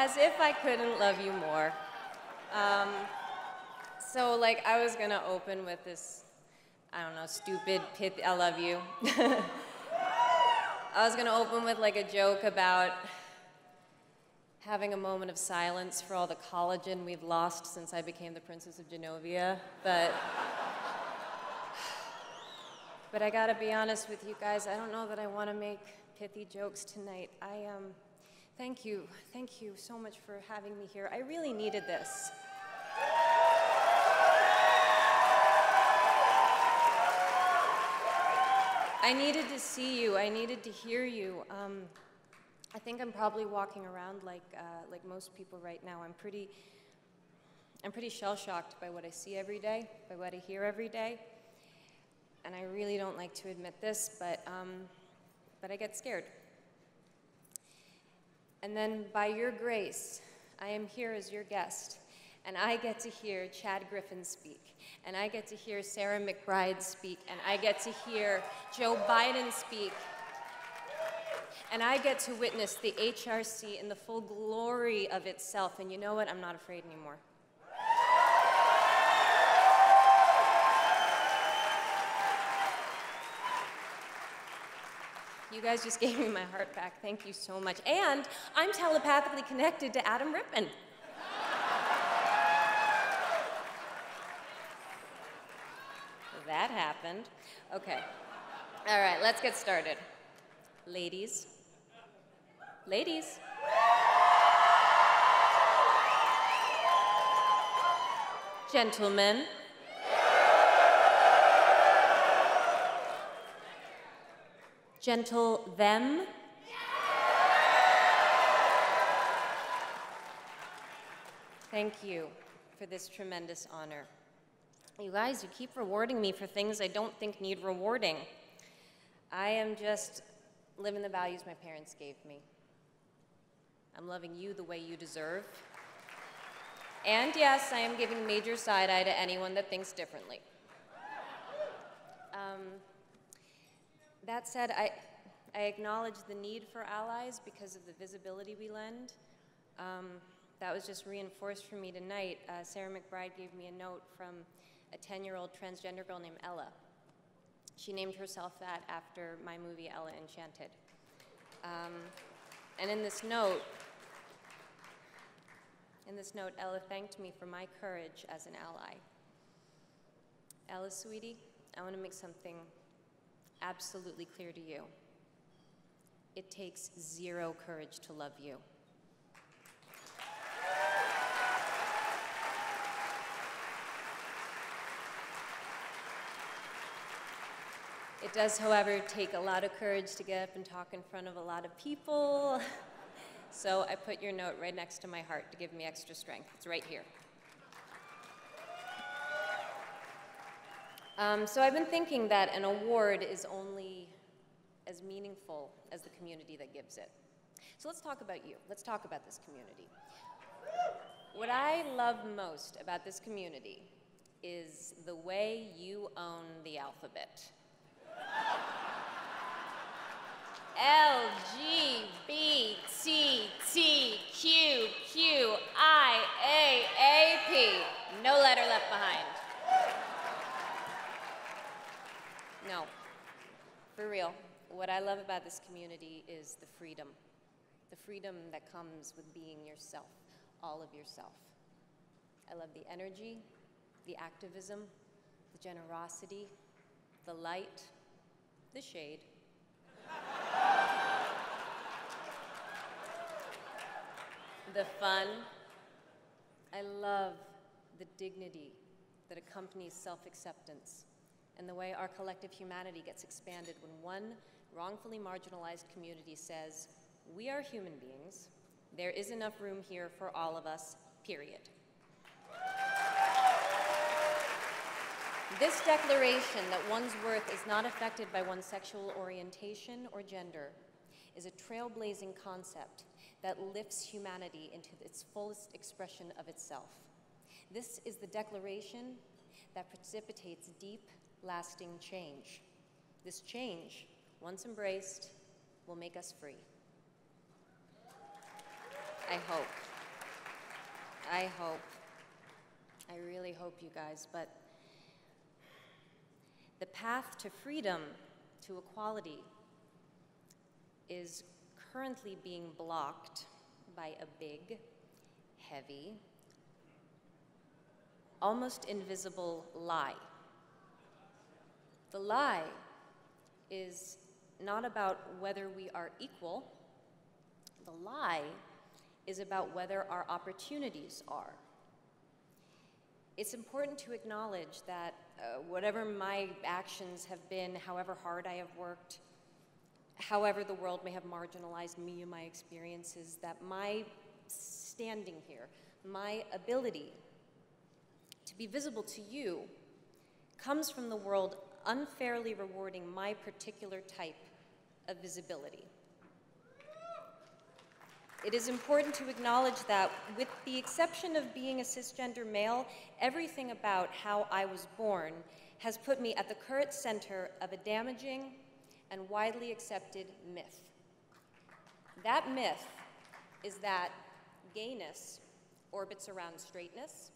As if I couldn't love you more. So like I was gonna open with this, I don't know, stupid I love you. I was gonna open with like a joke about having a moment of silence for all the collagen we've lost since I became the Princess of Genovia, but I gotta be honest with you guys, I don't know that I wanna make pithy jokes tonight. Thank you so much for having me here. I really needed this. I needed to see you, I needed to hear you. I think I'm probably walking around like most people right now. I'm pretty shell-shocked by what I see every day, by what I hear every day. And I really don't like to admit this, but I get scared. And then by your grace, I am here as your guest, and I get to hear Chad Griffin speak, and I get to hear Sarah McBride speak, and I get to hear Joe Biden speak, and I get to witness the HRC in the full glory of itself, and you know what? I'm not afraid anymore. You guys just gave me my heart back. Thank you so much. And I'm telepathically connected to Adam Rippon. That happened. Okay. All right, let's get started. Ladies. Ladies. Gentlemen. Gentle them. Thank you for this tremendous honor. You guys, you keep rewarding me for things I don't think need rewarding. I am just living the values my parents gave me. I'm loving you the way you deserve. And yes, I am giving major side-eye to anyone that thinks differently. That said, I acknowledge the need for allies because of the visibility we lend. That was just reinforced for me tonight. Sarah McBride gave me a note from a 10-year-old transgender girl named Ella. She named herself that after my movie, Ella Enchanted. And in this note, Ella thanked me for my courage as an ally. Ella, sweetie, I want to make something absolutely clear to you. It takes zero courage to love you. It does, however, take a lot of courage to get up and talk in front of a lot of people. So I put your note right next to my heart to give me extra strength. It's right here. So I've been thinking that an award is only as meaningful as the community that gives it. So let's talk about you. Let's talk about this community. What I love most about this community is the way you own the alphabet. LGBTQQIAAP. No letter left behind. No, for real. What I love about this community is the freedom that comes with being yourself, all of yourself. I love the energy, the activism, the generosity, the light, the shade. The fun. I love the dignity that accompanies self-acceptance and the way our collective humanity gets expanded when one wrongfully marginalized community says, we are human beings, there is enough room here for all of us, period. This declaration that one's worth is not affected by one's sexual orientation or gender is a trailblazing concept that lifts humanity into its fullest expression of itself. This is the declaration that precipitates deep, lasting change. This change, once embraced, will make us free. I hope. I hope. I really hope, you guys, but the path to freedom, to equality, is currently being blocked by a big, heavy, almost invisible lie. The lie is not about whether we are equal. The lie is about whether our opportunities are. It's important to acknowledge that whatever my actions have been, however hard I have worked, however the world may have marginalized me and my experiences, that my standing here, my ability to be visible to you, comes from the world unfairly rewarding my particular type of visibility. It is important to acknowledge that, with the exception of being a cisgender male, everything about how I was born has put me at the current center of a damaging and widely accepted myth. That myth is that gayness orbits around straightness,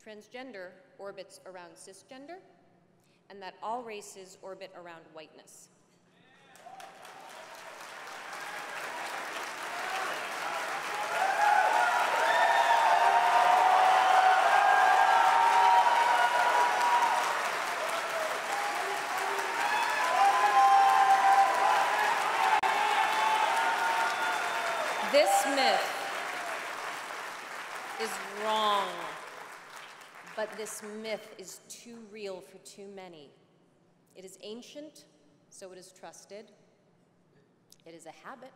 transgender orbits around cisgender, and that all races orbit around whiteness. This myth is wrong, but this myth is too real for too many. It is ancient, so it is trusted. It is a habit,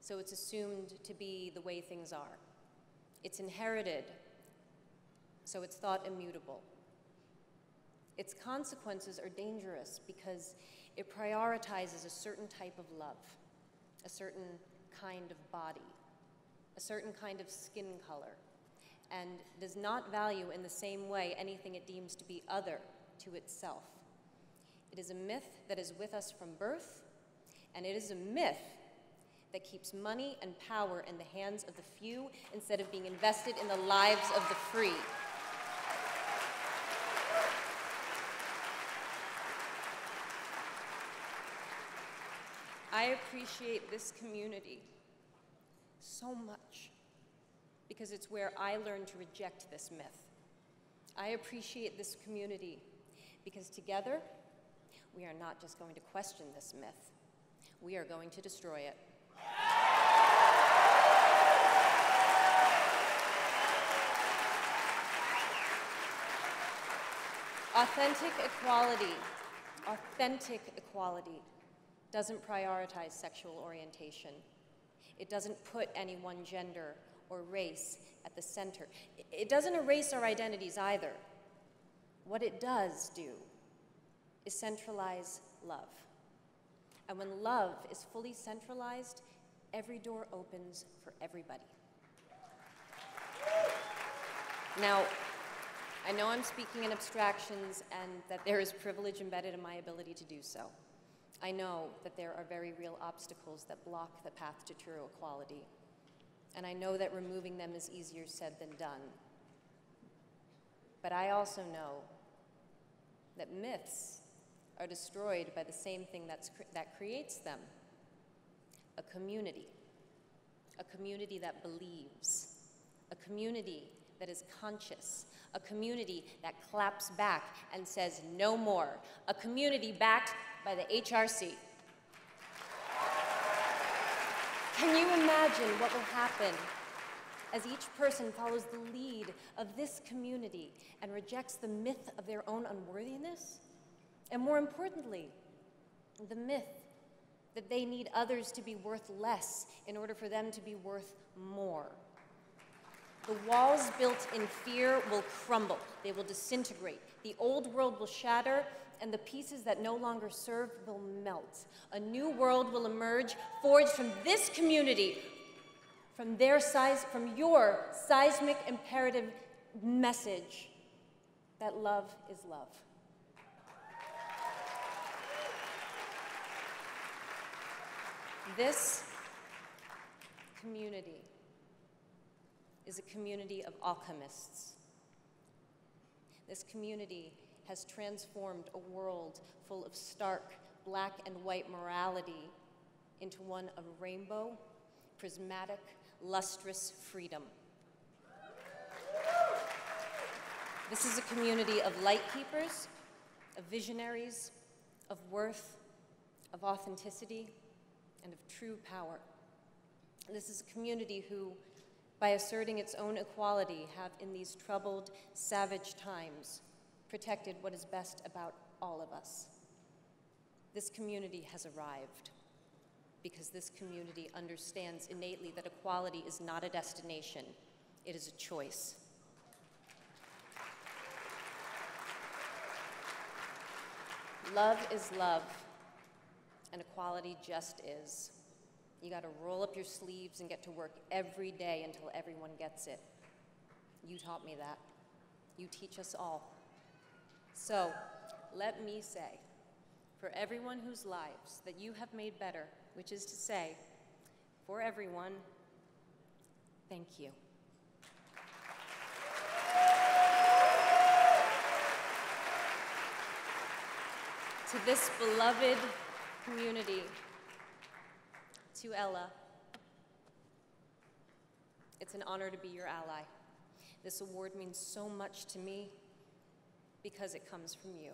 so it's assumed to be the way things are. It's inherited, so it's thought immutable. Its consequences are dangerous because it prioritizes a certain type of love, a certain kind of body, a certain kind of skin color, and does not value in the same way anything it deems to be other to itself. It is a myth that is with us from birth, and it is a myth that keeps money and power in the hands of the few instead of being invested in the lives of the free. I appreciate this community so much because it's where I learned to reject this myth. I appreciate this community because together, we are not just going to question this myth, we are going to destroy it. Authentic equality doesn't prioritize sexual orientation. It doesn't put any one gender or race at the center. It doesn't erase our identities either. What it does do is centralize love. And when love is fully centralized, every door opens for everybody. Now, I know I'm speaking in abstractions and that there is privilege embedded in my ability to do so. I know that there are very real obstacles that block the path to true equality. And I know that removing them is easier said than done. But I also know that myths are destroyed by the same thing that creates them: a community that believes, a community that is conscious, a community that claps back and says no more, a community backed by the HRC. Can you imagine what will happen as each person follows the lead of this community and rejects the myth of their own unworthiness? And more importantly, the myth that they need others to be worth less in order for them to be worth more. The walls built in fear will crumble. They will disintegrate. The old world will shatter, and the pieces that no longer serve will melt. A new world will emerge, forged from this community, from your seismic imperative message that love is love. This community is a community of alchemists. This community has transformed a world full of stark black and white morality into one of rainbow, prismatic, lustrous freedom. This is a community of light keepers, of visionaries, of worth, of authenticity, and of true power. This is a community who, by asserting its own equality, have in these troubled, savage times protected what is best about all of us. This community has arrived because this community understands innately that equality is not a destination, it is a choice. Love is love, and equality just is. You gotta roll up your sleeves and get to work every day until everyone gets it. You taught me that. You teach us all. So, let me say, for everyone whose lives that you have made better, which is to say, for everyone, thank you. To this beloved community, to Ella, it's an honor to be your ally. This award means so much to me because it comes from you.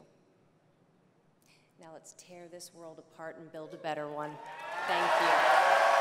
Now let's tear this world apart and build a better one. Thank you.